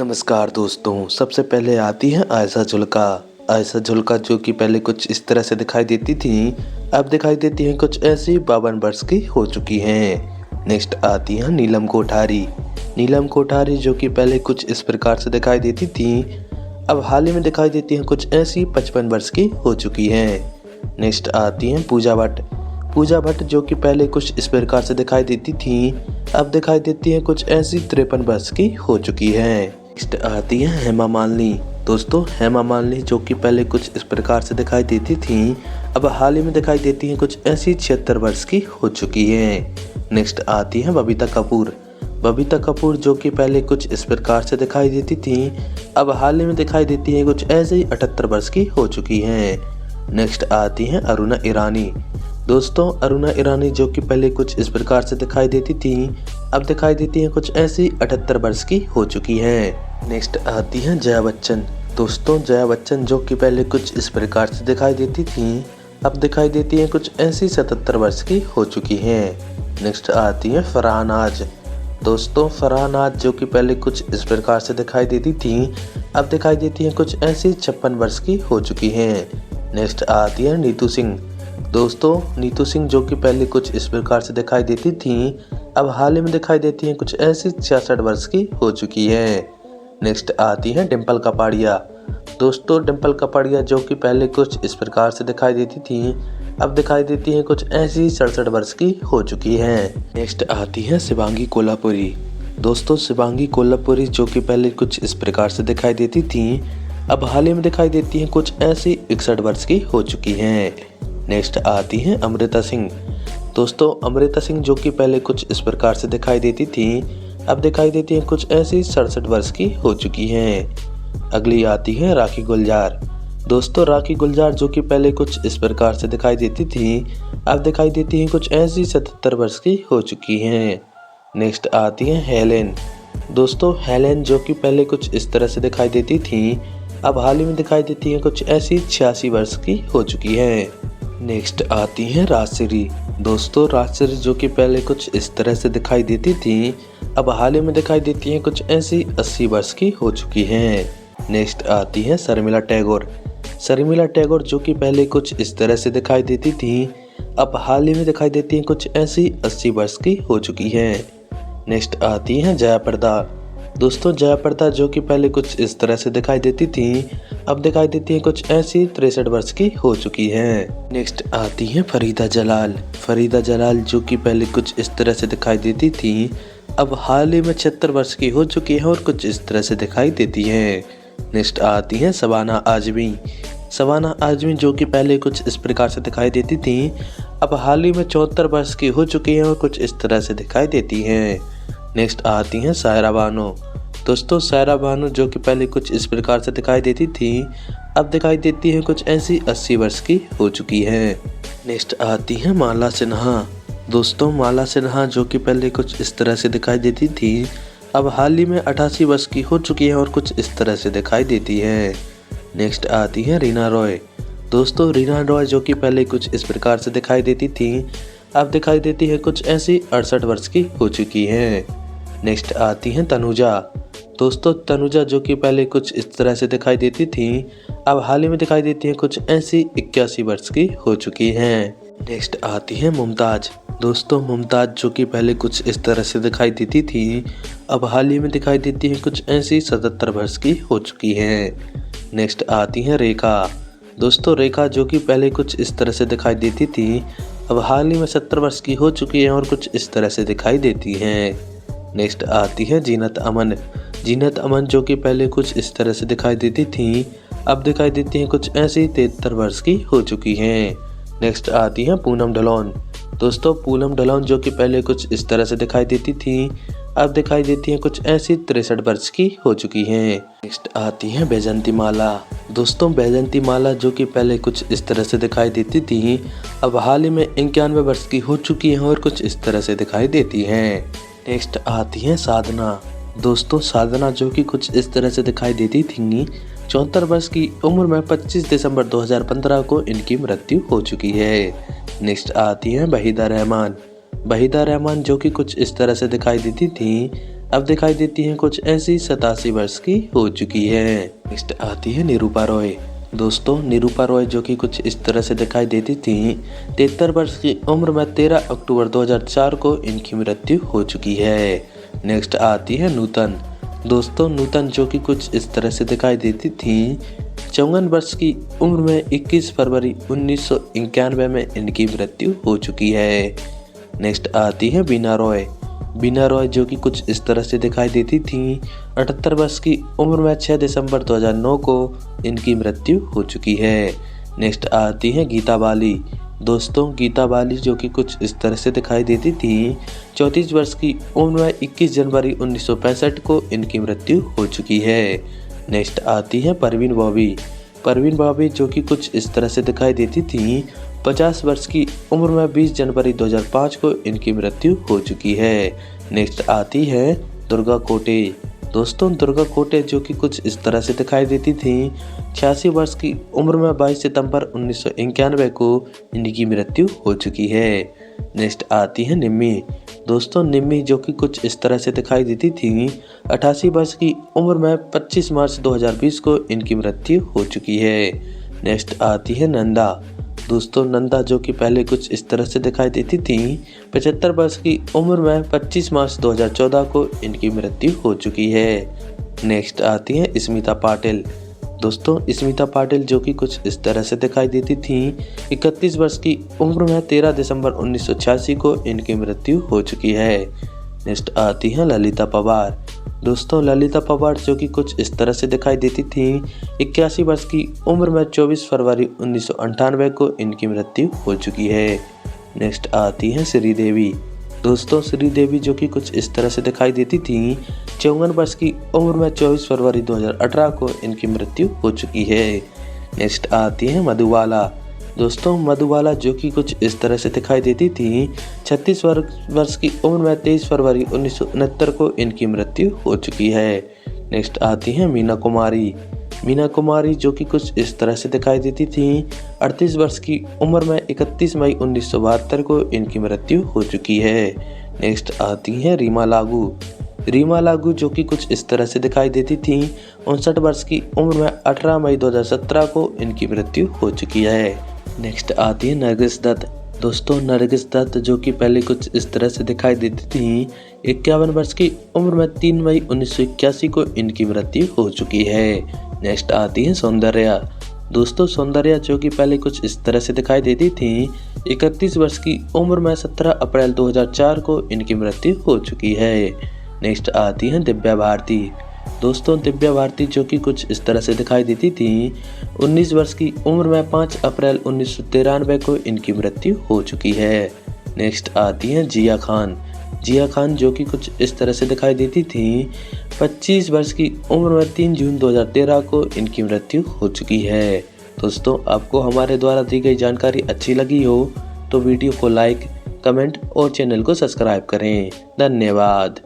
नमस्कार दोस्तों, सबसे पहले आती है आयशा जुल्का। आयशा जुल्का जो कि पहले कुछ इस तरह से दिखाई देती थी, अब दिखाई देती हैं कुछ ऐसी 52 वर्ष की हो चुकी हैं। नेक्स्ट आती हैं नीलम कोठारी। नीलम कोठारी जो कि पहले कुछ इस प्रकार से दिखाई देती थी, अब हाल ही में दिखाई देती हैं कुछ ऐसी 55 वर्ष की हो चुकी हैं। नेक्स्ट आती हैं पूजा भट्ट। पूजा भट्ट जो कि पहले कुछ इस प्रकार से दिखाई देती थी, अब दिखाई देती हैं कुछ ऐसी 53 वर्ष की हो चुकी हैं। नेक्स्ट आती है हेमा मालिनी। दोस्तों हेमा मालिनी जो कि पहले कुछ इस प्रकार से दिखाई देती थी, अब हाल ही में दिखाई देती हैं कुछ ऐसी 76 वर्ष की हो चुकी हैं। नेक्स्ट आती है बबीता कपूर। बबीता कपूर जो कि पहले कुछ इस प्रकार से दिखाई देती थी, अब हाल ही में दिखाई देती हैं कुछ ऐसी 78 वर्ष की हो चुकी हैं। नेक्स्ट आती हैं अरुणा ईरानी। दोस्तों अरुणा ईरानी जो कि पहले कुछ इस प्रकार से दिखाई देती थी, अब दिखाई देती हैं कुछ ऐसी 78 वर्ष की हो चुकी हैं। नेक्स्ट आती हैं जया बच्चन। दोस्तों जया बच्चन जो कि पहले कुछ इस प्रकार से दिखाई देती थी, अब दिखाई देती हैं कुछ ऐसी 77 वर्ष की हो चुकी हैं। नेक्स्ट आती हैं फरहान नाज। दोस्तों फरहान नाज जो कि पहले कुछ इस प्रकार से दिखाई देती थी, अब दिखाई देती हैं कुछ ऐसी 56 वर्ष की हो चुकी हैं। नेक्स्ट आती है नीतू सिंह। दोस्तों नीतू सिंह जो कि पहले कुछ इस प्रकार से दिखाई देती थी, अब हाल ही में दिखाई देती हैं कुछ ऐसी 66 वर्ष की हो चुकी है। नेक्स्ट आती है डिम्पल कपाड़िया। दोस्तों डिम्पल कपाड़िया जो कि पहले कुछ इस प्रकार से दिखाई देती थी, अब दिखाई देती हैं कुछ ऐसी 67 वर्ष की हो चुकी हैं। नेक्स्ट आती है शिवांगी कोल्हापुरी। दोस्तों शिवांगी कोल्हापुरी जो कि पहले कुछ इस प्रकार से दिखाई देती थी, अब हाल ही में दिखाई देती हैं कुछ ऐसी 61 वर्ष की हो चुकी हैं। नेक्स्ट आती हैं अमृता सिंह। दोस्तों अमृता सिंह जो कि पहले कुछ इस प्रकार से दिखाई देती थी, अब दिखाई देती हैं कुछ ऐसी 67 वर्ष की हो चुकी हैं। अगली आती है राखी गुलजार। दोस्तों राखी गुलजार जो कि पहले कुछ इस प्रकार से दिखाई देती थी, अब दिखाई देती हैं कुछ ऐसी 77 वर्ष की हो चुकी हैं। नेक्स्ट आती है हेलेन। दोस्तों हेलेन जो कि पहले कुछ इस तरह से दिखाई देती थी, अब हाल ही में दिखाई देती हैं कुछ ऐसी 86 वर्ष की हो चुकी हैं। नेक्स्ट आती हैं राजश्री। दोस्तों राजश्री जो कि पहले कुछ इस तरह से दिखाई देती थी, अब हाल ही में दिखाई देती हैं कुछ ऐसी 80 वर्ष की हो चुकी हैं। नेक्स्ट आती हैं शर्मिला टैगोर। शर्मिला टैगोर जो कि पहले कुछ इस तरह से दिखाई देती थी, अब हाल ही में दिखाई देती हैं कुछ ऐसी 80 वर्ष की हो चुकी हैं। नेक्स्ट आती हैं जयाप्रदा। दोस्तों जयाप्रदा जो कि पहले कुछ इस तरह से दिखाई देती थी, अब दिखाई देती है कुछ ऐसी 63 वर्ष की हो चुकी हैं। नेक्स्ट आती है फरीदा जलाल। फरीदा जलाल जो कि पहले कुछ इस तरह से दिखाई देती थी, अब हाल ही में 76 वर्ष की हो चुकी है और कुछ इस तरह से दिखाई देती हैं। नेक्स्ट आती है शबाना आजमी। शबाना आजमी जो कि पहले कुछ इस प्रकार से दिखाई देती थी, अब हाल ही में 74 वर्ष की हो चुकी है और कुछ इस तरह से दिखाई देती हैं। नेक्स्ट आती हैं सायरा बानो। दोस्तों सायरा बानो जो कि पहले कुछ इस प्रकार से दिखाई देती थी, अब दिखाई देती है कुछ ऐसी 80 वर्ष की हो चुकी है। नेक्स्ट आती है माला सिन्हा। दोस्तों माला सिन्हा जो कि पहले कुछ इस तरह से दिखाई देती थी, अब हाल ही में 88 वर्ष की हो चुकी है और कुछ इस तरह से दिखाई देती है। नेक्स्ट आती है रीना रॉय। दोस्तों रीना रॉय जो कि पहले कुछ इस प्रकार से दिखाई देती थी, अब दिखाई देती है कुछ ऐसी 68 वर्ष की हो चुकी है। नेक्स्ट आती हैं तनुजा। दोस्तों तनुजा जो कि पहले कुछ इस तरह से दिखाई देती थी, अब हाल ही में दिखाई देती हैं कुछ ऐसी 81 वर्ष की हो चुकी हैं। नेक्स्ट आती है मुमताज। दोस्तों मुमताज जो कि पहले कुछ इस तरह से दिखाई देती थी, अब हाल ही में दिखाई देती हैं कुछ ऐसी 77 वर्ष की हो चुकी हैं। नेक्स्ट आती है रेखा। दोस्तों रेखा जो कि पहले कुछ इस तरह से दिखाई देती थी, अब हाल ही में 70 वर्ष की हो चुकी है और कुछ इस तरह से दिखाई देती हैं। नेक्स्ट आती है जीनत अमन। जीनत अमन जो कि पहले कुछ इस तरह से दिखाई देती थी, अब दिखाई देती हैं कुछ ऐसी 73 वर्ष की हो चुकी हैं। नेक्स्ट आती है पूनम ढलोन। दोस्तों पूनम ढलोन जो कि पहले कुछ इस तरह से दिखाई देती थी, अब दिखाई देती हैं कुछ ऐसी 63 वर्ष की हो चुकी हैं। नेक्स्ट आती है बैजंती माला। दोस्तों बैजंती माला जो कि पहले कुछ इस तरह से दिखाई देती थी, अब हाल ही में 91 वर्ष की हो चुकी हैं और कुछ इस तरह से दिखाई देती हैं। नेक्स्ट आती है साधना। दोस्तों साधना जो कि कुछ इस तरह से दिखाई देती थी, 74 वर्ष की उम्र में 25 दिसंबर 2015 को इनकी मृत्यु हो चुकी है। नेक्स्ट आती है वहीदा रहमान। वहीदा रहमान जो कि कुछ इस तरह से दिखाई देती थी, अब दिखाई देती हैं कुछ ऐसी 87 वर्ष की हो चुकी है। नेक्स्ट आती है निरूपा रॉय। दोस्तों निरूपा रॉय जो कि कुछ इस तरह से दिखाई देती थी। 73 वर्ष की उम्र में 13 अक्टूबर 2004 को इनकी मृत्यु हो चुकी है। नेक्स्ट आती है नूतन। दोस्तों नूतन जो कि कुछ इस तरह से दिखाई देती थी। 54 वर्ष की उम्र में 21 फरवरी 1991 में इनकी मृत्यु हो चुकी है। नेक्स्ट आती है बीना रॉय। बीना रॉय जो कि कुछ इस तरह से दिखाई देती थी। 78 वर्ष की उम्र में 6 दिसंबर 2009 को इनकी मृत्यु हो चुकी है। नेक्स्ट आती है गीता बाली। दोस्तों गीता बाली जो कि कुछ इस तरह से दिखाई देती थी। 34 वर्ष की उम्र में 21 जनवरी 1965 को इनकी मृत्यु हो चुकी है। नेक्स्ट आती है परवीन बॉबी। परवीन बॉबी जो कि कुछ इस तरह से दिखाई देती थी। 50 वर्ष की उम्र में 20 जनवरी 2005 को इनकी मृत्यु हो चुकी है। नेक्स्ट आती है दुर्गा कोटे। दोस्तों दुर्गा कोटे जो कि कुछ इस तरह से दिखाई देती थी। 86 वर्ष की उम्र में 22 सितंबर 1991 को इनकी मृत्यु हो चुकी है। नेक्स्ट आती है निम्मी। दोस्तों निम्मी जो कि कुछ इस तरह से दिखाई देती थी। 88 वर्ष की उम्र में 25 मार्च 2020 को इनकी मृत्यु हो चुकी है। नेक्स्ट आती है नंदा। दोस्तों नंदा जो कि पहले कुछ इस तरह से दिखाई देती थी। 75 वर्ष की उम्र में 25 मार्च 2014 को इनकी मृत्यु हो चुकी है। नेक्स्ट आती है स्मिता पाटिल। दोस्तों स्मिता पाटिल जो कि कुछ इस तरह से दिखाई देती थी। 31 वर्ष की उम्र में 13 दिसंबर 1986 को इनकी मृत्यु हो चुकी है। नेक्स्ट आती है ललिता पवार। दोस्तों ललिता पवार जो कि कुछ इस तरह से दिखाई देती थी। 81 वर्ष की उम्र में 24 फरवरी 1998 को इनकी मृत्यु हो चुकी है। नेक्स्ट आती है श्रीदेवी। दोस्तों श्रीदेवी जो कि कुछ इस तरह से दिखाई देती थी। 54 वर्ष की उम्र में 24 फरवरी 2018 को इनकी मृत्यु हो चुकी है। नेक्स्ट आती है मधुबाला। दोस्तों मधुबाला जो कि कुछ इस तरह से दिखाई देती थी। 36 वर्ष की उम्र में 23 फरवरी 1969 को इनकी मृत्यु हो चुकी है। नेक्स्ट आती है मीना कुमारी। मीना कुमारी जो कि कुछ इस तरह से दिखाई देती थी। 38 वर्ष की उम्र में 31 मई 1972 को इनकी मृत्यु हो चुकी है। नेक्स्ट आती है रीमा लागू। रीमा लागू जो कि कुछ इस तरह से दिखाई देती थी। 59 वर्ष की उम्र में 18 मई 2017 को इनकी मृत्यु हो चुकी है। नेक्स्ट आती है नरगिस दत्त। दोस्तों नरगिस दत्त जो कि पहले कुछ इस तरह से दिखाई देती थी। 51 वर्ष की उम्र में 3 मई 1981 को इनकी मृत्यु हो चुकी है। नेक्स्ट आती है सौंदर्या। दोस्तों सौंदर्या जो कि पहले कुछ इस तरह से दिखाई देती थी। 31 वर्ष की उम्र में 17 अप्रैल 2004 को इनकी मृत्यु हो चुकी है। नेक्स्ट आती है दिव्या भारती। दोस्तों दिव्या भारती जो कि कुछ इस तरह से दिखाई देती थी। 19 वर्ष की उम्र में 5 अप्रैल 1993 को इनकी मृत्यु हो चुकी है। नेक्स्ट आती है जिया खान। जिया खान जो कि कुछ इस तरह से दिखाई देती थी। 25 वर्ष की उम्र में 3 जून 2013 को इनकी मृत्यु हो चुकी है। दोस्तों आपको हमारे द्वारा दी गई जानकारी अच्छी लगी हो तो वीडियो को लाइक, कमेंट और चैनल को सब्सक्राइब करें। धन्यवाद।